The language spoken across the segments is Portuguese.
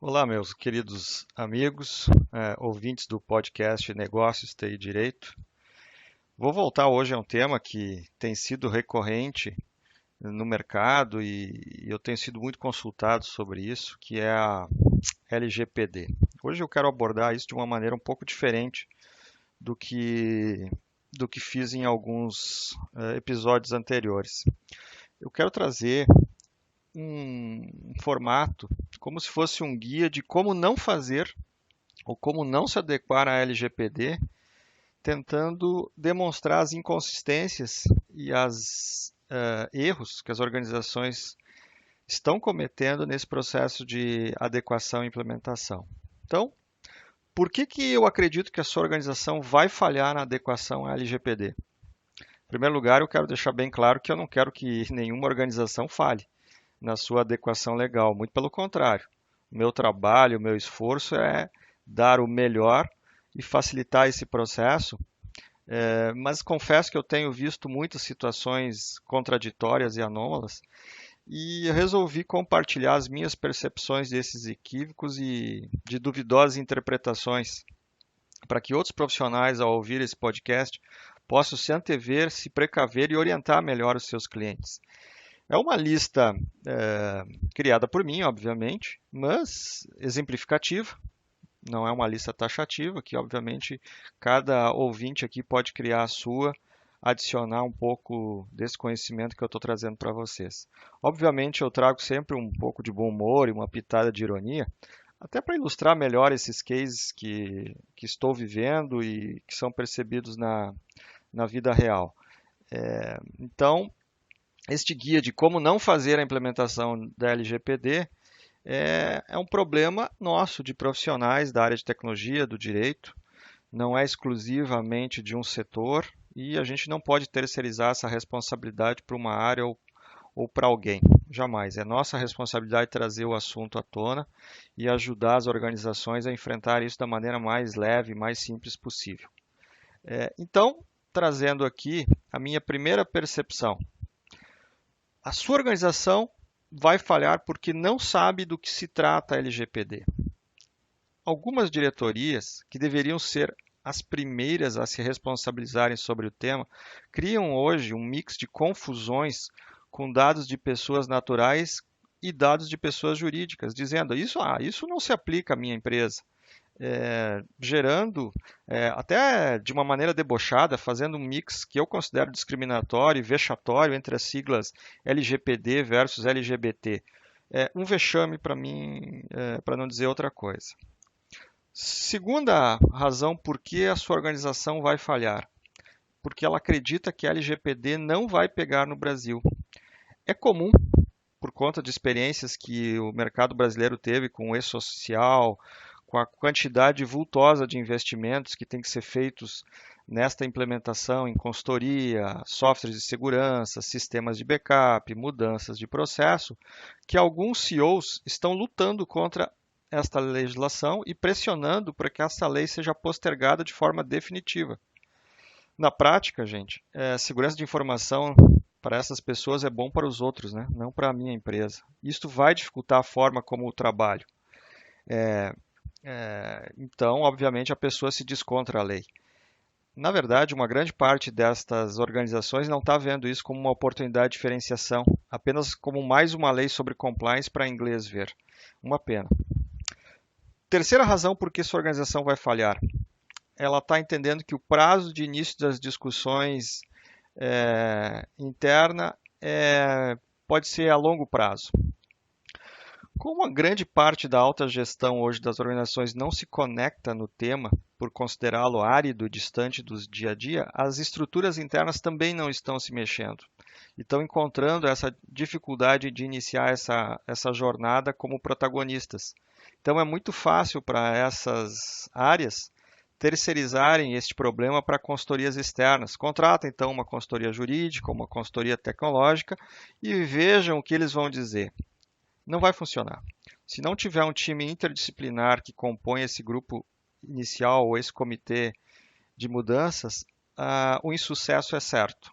Olá, meus queridos amigos, ouvintes do podcast Negócios TI Direito. Vou voltar hoje a um tema que tem sido recorrente no mercado e eu tenho sido muito consultado sobre isso, que é a LGPD. Hoje eu quero abordar isso de uma maneira um pouco diferente do que, do que fiz em alguns episódios anteriores. Eu quero trazer um formato como se fosse um guia de como não fazer ou como não se adequar à LGPD, tentando demonstrar as inconsistências e os erros que as organizações estão cometendo nesse processo de adequação e implementação. Então, por que eu acredito que a sua organização vai falhar na adequação à LGPD? Em primeiro lugar, eu quero deixar bem claro que eu não quero que nenhuma organização falhe na sua adequação legal, muito pelo contrário. O meu trabalho, o meu esforço é dar o melhor e facilitar esse processo, mas confesso que eu tenho visto muitas situações contraditórias e anômalas e resolvi compartilhar as minhas percepções desses equívocos e de duvidosas interpretações, para que outros profissionais, ao ouvir esse podcast, possam se antever, se precaver e orientar melhor os seus clientes. É uma lista criada por mim, obviamente, mas exemplificativa. Não é uma lista taxativa, que obviamente cada ouvinte aqui pode criar a sua, adicionar um pouco desse conhecimento que eu estou trazendo para vocês. Obviamente eu trago sempre um pouco de bom humor e uma pitada de ironia, até para ilustrar melhor esses cases que estou vivendo e que são percebidos na vida real. Então, este guia de como não fazer a implementação da LGPD é um problema nosso de profissionais da área de tecnologia, do direito, não é exclusivamente de um setor e a gente não pode terceirizar essa responsabilidade para uma área ou para alguém, jamais. É nossa responsabilidade trazer o assunto à tona e ajudar as organizações a enfrentar isso da maneira mais leve, mais simples possível. Então, trazendo aqui a minha primeira percepção. A sua organização vai falhar porque não sabe do que se trata a LGPD. Algumas diretorias, que deveriam ser as primeiras a se responsabilizarem sobre o tema, criam hoje um mix de confusões com dados de pessoas naturais e dados de pessoas jurídicas, dizendo isso não se aplica à minha empresa. Gerando, até de uma maneira debochada, fazendo um mix que eu considero discriminatório e vexatório entre as siglas LGPD versus LGBT. Um vexame para mim, para não dizer outra coisa. Segunda razão por que a sua organização vai falhar. Porque ela acredita que a LGPD não vai pegar no Brasil. É comum, por conta de experiências que o mercado brasileiro teve com o e-social, com a quantidade vultosa de investimentos que tem que ser feitos nesta implementação em consultoria, softwares de segurança, sistemas de backup, mudanças de processo, que alguns CEOs estão lutando contra esta legislação e pressionando para que essa lei seja postergada de forma definitiva. Na prática, gente, segurança de informação para essas pessoas é bom para os outros, né? Não para a minha empresa. Isto vai dificultar a forma como eu trabalho. Então, obviamente, a pessoa se diz contra a lei. Na verdade, uma grande parte destas organizações não está vendo isso como uma oportunidade de diferenciação, apenas como mais uma lei sobre compliance para inglês ver. Uma pena. Terceira razão por que sua organização vai falhar. Ela está entendendo que o prazo de início das discussões interna pode ser a longo prazo. Como a grande parte da alta gestão hoje das organizações não se conecta no tema, por considerá-lo árido, distante do dia a dia, as estruturas internas também não estão se mexendo. E estão encontrando essa dificuldade de iniciar essa jornada como protagonistas. Então é muito fácil para essas áreas terceirizarem este problema para consultorias externas. Contrata então uma consultoria jurídica, uma consultoria tecnológica e vejam o que eles vão dizer. Não vai funcionar. Se não tiver um time interdisciplinar que compõe esse grupo inicial ou esse comitê de mudanças, o insucesso é certo.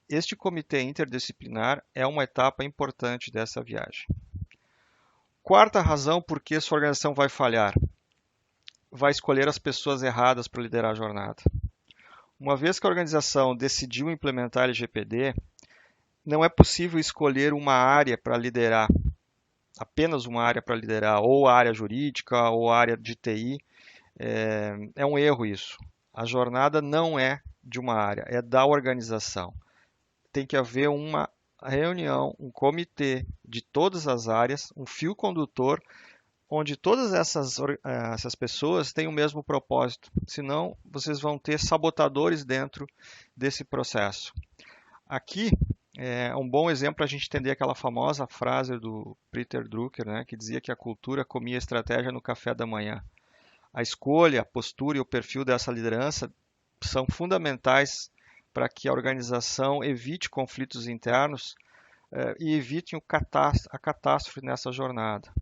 Este comitê interdisciplinar é uma etapa importante dessa viagem. Quarta razão por que sua organização vai falhar: vai escolher as pessoas erradas para liderar a jornada. Uma vez que a organização decidiu implementar LGPD, não é possível escolher uma área para liderar, apenas uma área para liderar, ou a área jurídica, ou a área de TI. É um erro isso. A jornada não é de uma área, é da organização. Tem que haver uma reunião, um comitê de todas as áreas, um fio condutor, onde todas essas pessoas têm o mesmo propósito. Senão, vocês vão ter sabotadores dentro desse processo. Aqui é um bom exemplo para a gente entender aquela famosa frase do Peter Drucker, né, que dizia que a cultura comia estratégia no café da manhã. A escolha, a postura e o perfil dessa liderança são fundamentais para que a organização evite conflitos internos e evite a catástrofe nessa jornada.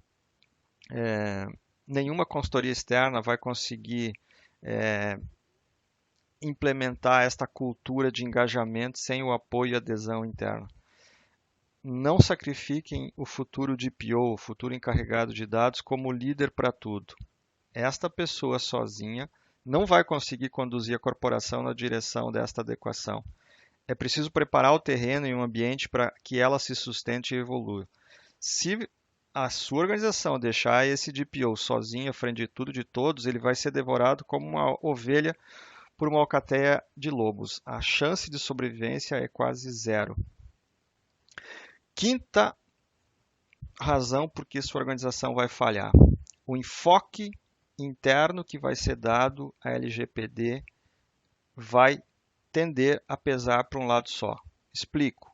Nenhuma consultoria externa vai conseguir implementar esta cultura de engajamento sem o apoio e adesão interna. Não sacrifiquem o futuro DPO, o futuro encarregado de dados, como líder para tudo. Esta pessoa sozinha não vai conseguir conduzir a corporação na direção desta adequação. É preciso preparar o terreno e um ambiente para que ela se sustente e evolua. Se a sua organização deixar esse DPO sozinho à frente de tudo e de todos, ele vai ser devorado como uma ovelha por uma alcateia de lobos. A chance de sobrevivência é quase zero. Quinta razão por que sua organização vai falhar: o enfoque interno que vai ser dado à LGPD vai tender a pesar para um lado só. Explico.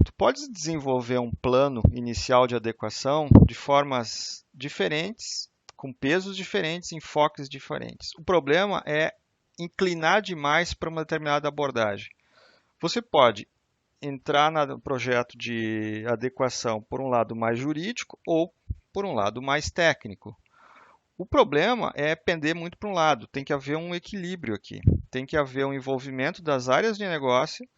Tu podes desenvolver um plano inicial de adequação de formas diferentes, com pesos diferentes, enfoques diferentes. O problema é inclinar demais para uma determinada abordagem. Você pode entrar no projeto de adequação por um lado mais jurídico ou por um lado mais técnico. O problema é pender muito para um lado, tem que haver um equilíbrio aqui. Tem que haver um envolvimento das áreas de negócio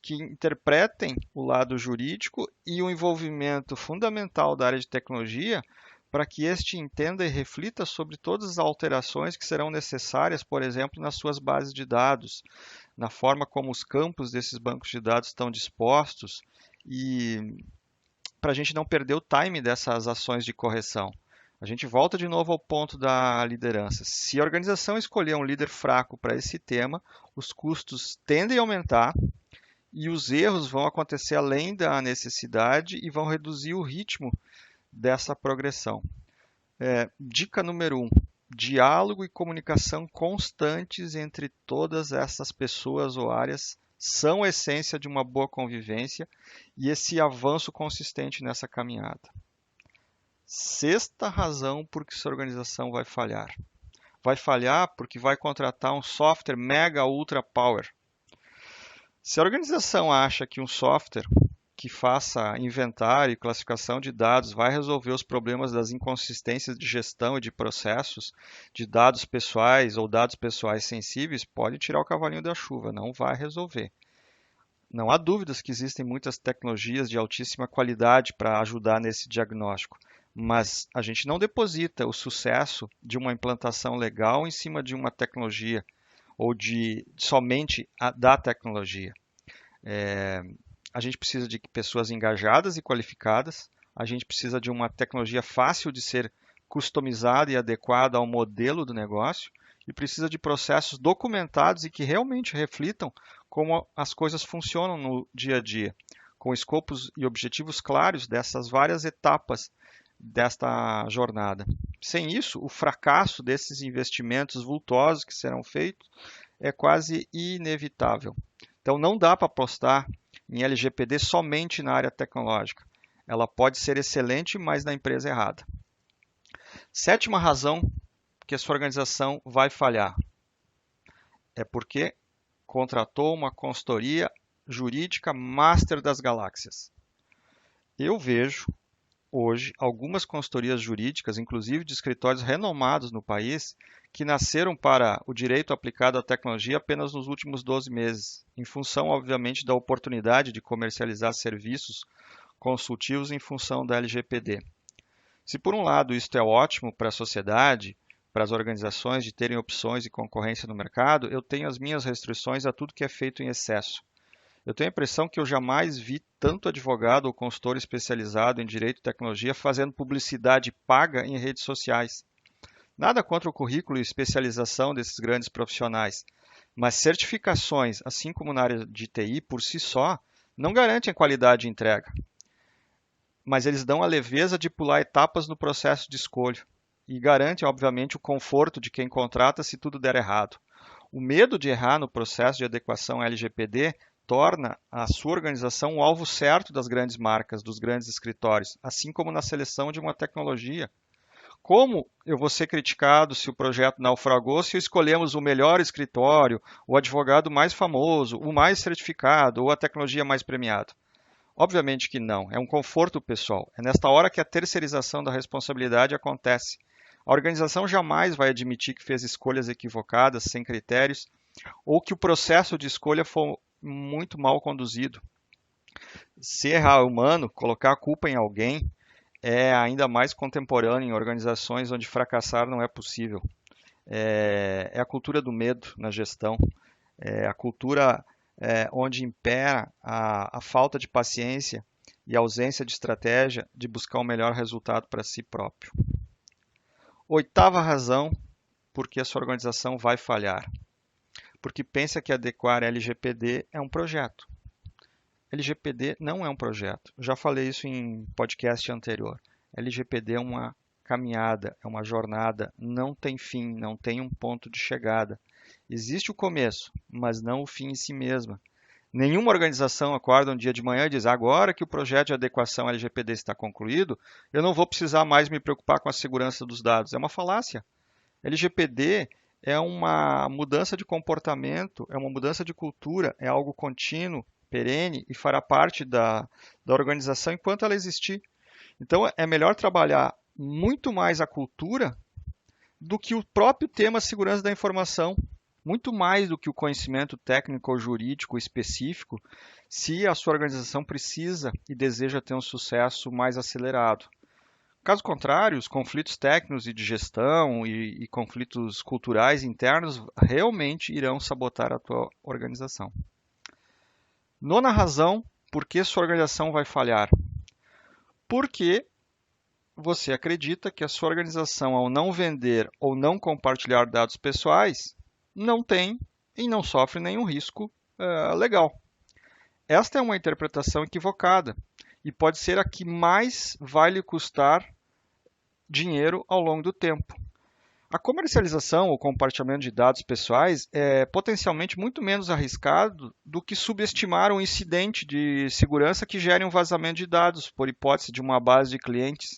que interpretem o lado jurídico e o envolvimento fundamental da área de tecnologia para que este entenda e reflita sobre todas as alterações que serão necessárias, por exemplo, nas suas bases de dados, na forma como os campos desses bancos de dados estão dispostos e para a gente não perder o time dessas ações de correção. A gente volta de novo ao ponto da liderança. Se a organização escolher um líder fraco para esse tema, os custos tendem a aumentar e os erros vão acontecer além da necessidade e vão reduzir o ritmo dessa progressão. Dica número 1: diálogo e comunicação constantes entre todas essas pessoas ou áreas são a essência de uma boa convivência e esse avanço consistente nessa caminhada. Sexta razão por que sua organização vai falhar. Vai falhar porque vai contratar um software mega ultra power. Se a organização acha que um software que faça inventário e classificação de dados vai resolver os problemas das inconsistências de gestão e de processos de dados pessoais ou dados pessoais sensíveis, pode tirar o cavalinho da chuva, não vai resolver. Não há dúvidas que existem muitas tecnologias de altíssima qualidade para ajudar nesse diagnóstico, mas a gente não deposita o sucesso de uma implantação legal em cima de uma tecnologia ou de somente da tecnologia. A gente precisa de pessoas engajadas e qualificadas, a gente precisa de uma tecnologia fácil de ser customizada e adequada ao modelo do negócio e precisa de processos documentados e que realmente reflitam como as coisas funcionam no dia a dia, com escopos e objetivos claros dessas várias etapas desta jornada. Sem isso, o fracasso desses investimentos vultosos que serão feitos é quase inevitável. Então, não dá para apostar em LGPD somente na área tecnológica. Ela pode ser excelente, mas na empresa errada. Sétima razão que a sua organização vai falhar é porque contratou uma consultoria jurídica master das galáxias. Eu vejo hoje algumas consultorias jurídicas, inclusive de escritórios renomados no país, que nasceram para o direito aplicado à tecnologia apenas nos últimos 12 meses, em função, obviamente, da oportunidade de comercializar serviços consultivos em função da LGPD. Se por um lado isto é ótimo para a sociedade, para as organizações de terem opções e concorrência no mercado, eu tenho as minhas restrições a tudo que é feito em excesso. Eu tenho a impressão que eu jamais vi tanto advogado ou consultor especializado em direito e tecnologia fazendo publicidade paga em redes sociais. Nada contra o currículo e especialização desses grandes profissionais, mas certificações, assim como na área de TI, por si só, não garantem qualidade de entrega. Mas eles dão a leveza de pular etapas no processo de escolha e garantem, obviamente, o conforto de quem contrata se tudo der errado. O medo de errar no processo de adequação LGPD torna a sua organização o alvo certo das grandes marcas, dos grandes escritórios, assim como na seleção de uma tecnologia. Como eu vou ser criticado se o projeto naufragou se escolhemos o melhor escritório, o advogado mais famoso, o mais certificado ou a tecnologia mais premiada? Obviamente que não, é um conforto pessoal. É nesta hora que a terceirização da responsabilidade acontece. A organização jamais vai admitir que fez escolhas equivocadas, sem critérios, ou que o processo de escolha foi muito mal conduzido. Se errar é humano, colocar a culpa em alguém é ainda mais contemporâneo em organizações onde fracassar não é possível. É a cultura do medo na gestão, é a cultura onde impera a falta de paciência e a ausência de estratégia de buscar o melhor resultado para si próprio. Oitava razão por que a sua organização vai falhar. Porque pensa que adequar LGPD é um projeto. LGPD não é um projeto. Já falei isso em podcast anterior. LGPD é uma caminhada, é uma jornada, não tem fim, não tem um ponto de chegada. Existe o começo, mas não o fim em si mesma. Nenhuma organização acorda um dia de manhã e diz: agora que o projeto de adequação LGPD está concluído, eu não vou precisar mais me preocupar com a segurança dos dados. É uma falácia. LGPD é uma mudança de comportamento, é uma mudança de cultura, é algo contínuo, perene e fará parte da organização enquanto ela existir. Então é melhor trabalhar muito mais a cultura do que o próprio tema segurança da informação, muito mais do que o conhecimento técnico ou jurídico específico, se a sua organização precisa e deseja ter um sucesso mais acelerado. Caso contrário, os conflitos técnicos e de gestão e conflitos culturais internos realmente irão sabotar a tua organização. Nona razão por que sua organização vai falhar. Porque você acredita que a sua organização, ao não vender ou não compartilhar dados pessoais, não tem e não sofre nenhum risco legal. Esta é uma interpretação equivocada e pode ser a que mais vai lhe custar dinheiro ao longo do tempo. A comercialização ou compartilhamento de dados pessoais é potencialmente muito menos arriscado do que subestimar um incidente de segurança que gere um vazamento de dados, por hipótese de uma base de clientes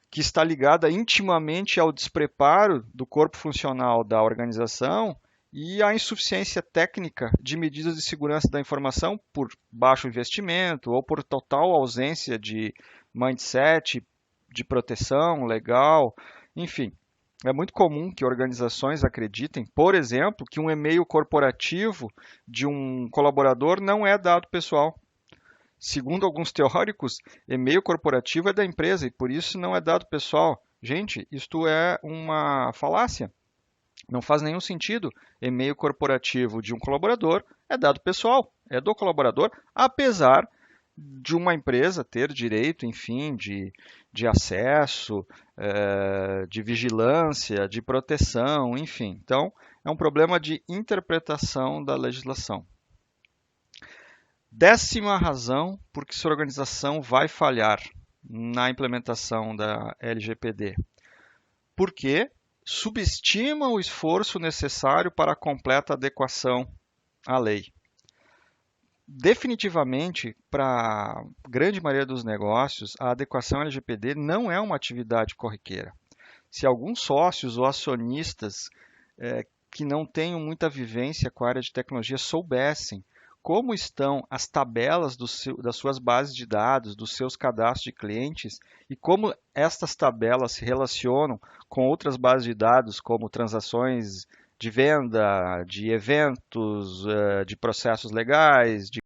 que está ligada intimamente ao despreparo do corpo funcional da organização e à insuficiência técnica de medidas de segurança da informação por baixo investimento ou por total ausência de mindset, de proteção legal, enfim. É muito comum que organizações acreditem, por exemplo, que um e-mail corporativo de um colaborador não é dado pessoal. Segundo alguns teóricos, e-mail corporativo é da empresa e por isso não é dado pessoal. Gente, isto é uma falácia. Não faz nenhum sentido. E-mail corporativo de um colaborador é dado pessoal, é do colaborador, apesar de uma empresa ter direito, enfim, de acesso, de vigilância, de proteção, enfim. Então, é um problema de interpretação da legislação. Décima razão por que sua organização vai falhar na implementação da LGPD. Porque subestima o esforço necessário para a completa adequação à lei. Definitivamente, para a grande maioria dos negócios, a adequação LGPD não é uma atividade corriqueira. Se alguns sócios ou acionistas que não tenham muita vivência com a área de tecnologia soubessem como estão as tabelas das suas bases de dados, dos seus cadastros de clientes e como estas tabelas se relacionam com outras bases de dados, como transações de venda, de eventos, de processos legais, de